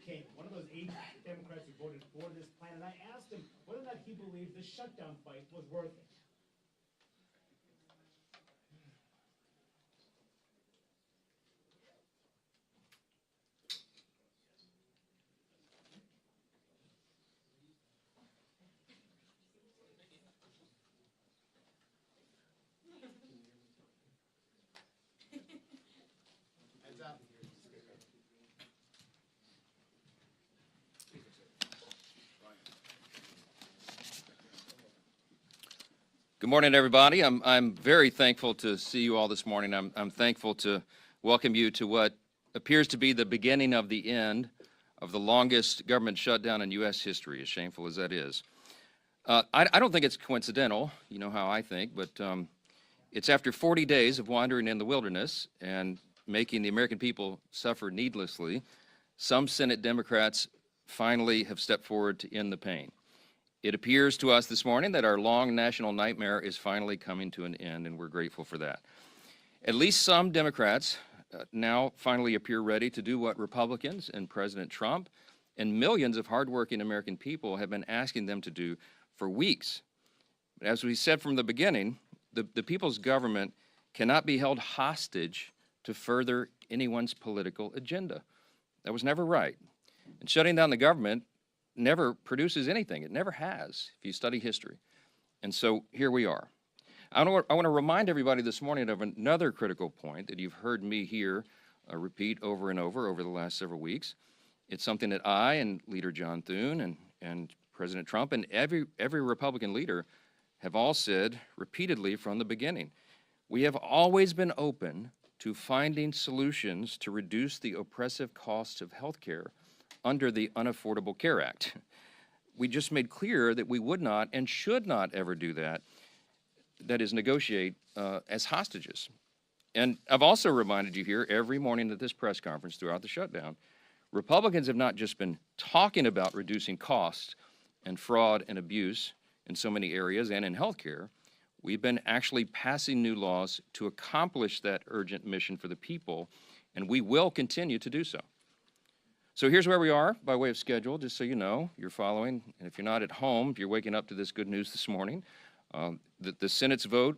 King, one of those 8 Democrats who voted for this plan, and I asked him whether or not he believed the shutdown fight was worth it. Heads up. Good morning, everybody. I'm very thankful to see you all this morning. I'm thankful to welcome you to what appears to be the beginning of the end of the longest government shutdown in U.S. history, as shameful as that is. I don't think it's coincidental, you know how I think, but it's after 40 days of wandering in the wilderness and making the American people suffer needlessly, some Senate Democrats finally have stepped forward to end the pain. It appears to us this morning that our long national nightmare is finally coming to an end, and we're grateful for that. At least some Democrats now finally appear ready to do what Republicans and President Trump and millions of hardworking American people have been asking them to do for weeks. But as we said from the beginning, the people's government cannot be held hostage to further anyone's political agenda. That was never right. And shutting down the government never produces anything. It never has, if you study history. And so here we are. I want to remind everybody this morning of another critical point that you've heard me here repeat over and over the last several weeks. It's something that I and Leader John Thune and President Trump and every Republican leader have all said repeatedly from the beginning. We have always been open to finding solutions to reduce the oppressive costs of health care under the Unaffordable Care Act. We just made clear that we would not and should not ever do that, that is, negotiate as hostages. And I've also reminded you here every morning at this press conference throughout the shutdown, Republicans have not just been talking about reducing costs and fraud and abuse in so many areas and in healthcare. We've been actually passing new laws to accomplish that urgent mission for the people, and we will continue to do so. So here's where we are by way of schedule, just so you know, you're following. And if you're not at home, if you're waking up to this good news this morning, the Senate's vote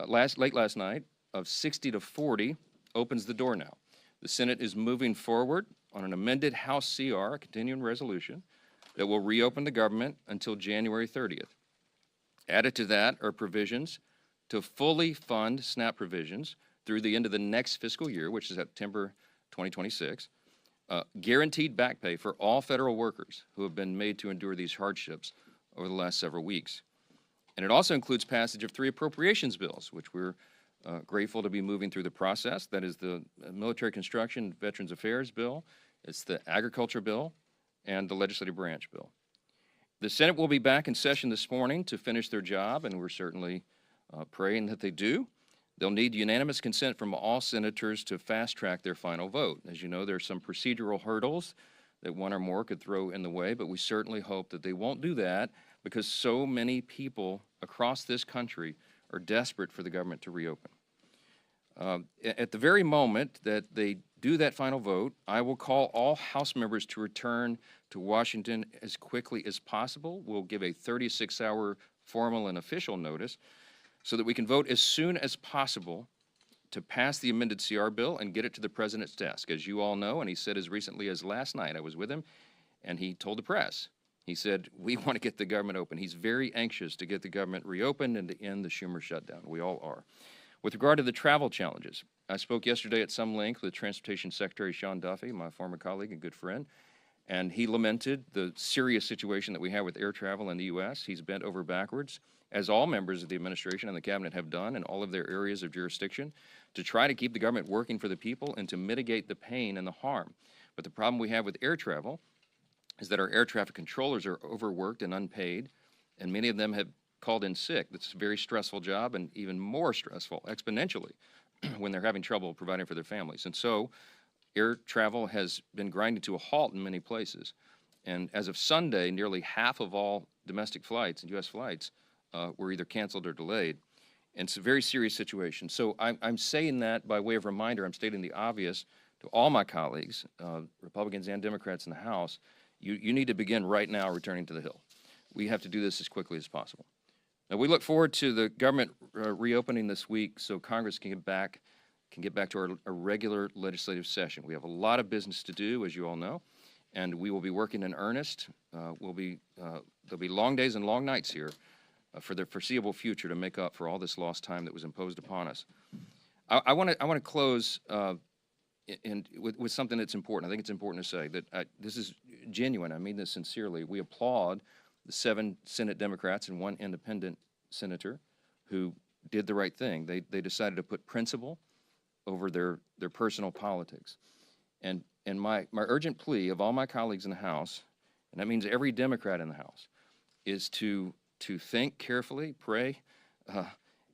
late last night of 60 to 40 opens the door now. The Senate is moving forward on an amended House CR, a continuing resolution, that will reopen the government until January 30th. Added to that are provisions to fully fund SNAP provisions through the end of the next fiscal year, which is September 2026. Guaranteed back pay for all federal workers who have been made to endure these hardships over the last several weeks. And it also includes passage of 3 appropriations bills, which we're grateful to be moving through the process. That is the Military Construction Veterans Affairs bill, it's the Agriculture bill, and the Legislative Branch bill. The Senate will be back in session this morning to finish their job, and we're certainly praying that they do. They'll need unanimous consent from all senators to fast-track their final vote. As you know, there are some procedural hurdles that one or more could throw in the way, but we certainly hope that they won't do that because so many people across this country are desperate for the government to reopen. At the very moment that they do that final vote, I will call all House members to return to Washington as quickly as possible. We'll give a 36-hour formal and official notice so that we can vote as soon as possible to pass the amended CR bill and get it to the President's desk. As you all know, and he said as recently as last night, I was with him, and he told the press, he said, we want to get the government open. He's very anxious to get the government reopened and to end the Schumer shutdown. We all are. With regard to the travel challenges, I spoke yesterday at some length with Transportation Secretary Sean Duffy, my former colleague and good friend, and he lamented the serious situation that we have with air travel in the U.S. He's bent over backwards, as all members of the administration and the cabinet have done in all of their areas of jurisdiction, to try to keep the government working for the people and to mitigate the pain and the harm. But the problem we have with air travel is that our air traffic controllers are overworked and unpaid, and many of them have called in sick. That's a very stressful job, and even more stressful exponentially when they're having trouble providing for their families. And so air travel has been grinding to a halt in many places. And as of Sunday, nearly half of all domestic flights and U.S. flights were either canceled or delayed. And it's a very serious situation. So I'm saying that by way of reminder. I'm stating the obvious to all my colleagues, Republicans and Democrats in the House, you need to begin right now returning to the Hill. We have to do this as quickly as possible. Now, we look forward to the government reopening this week so Congress can get back to our regular legislative session. We have a lot of business to do, as you all know, and we will be working in earnest. There'll be long days and long nights here for the foreseeable future to make up for all this lost time that was imposed upon us. I want to close with something that's important. I think it's important to say that this is genuine. I mean this sincerely. We applaud the 7 Senate Democrats and 1 independent senator who did the right thing. They decided to put principle over their personal politics. And my urgent plea of all my colleagues in the House, and that means every Democrat in the House, is to think carefully, pray,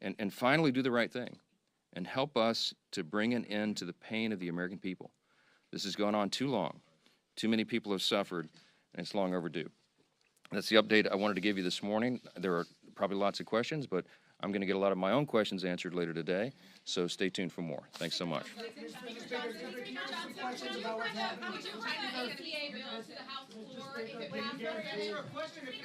and finally do the right thing and help us to bring an end to the pain of the American people. This has gone on too long. Too many people have suffered, and it's long overdue. That's the update I wanted to give you this morning. There are probably lots of questions, but I'm going to get a lot of my own questions answered later today, so stay tuned for more. Thanks so much. How would you write an ACA bill to the House floor if it passed?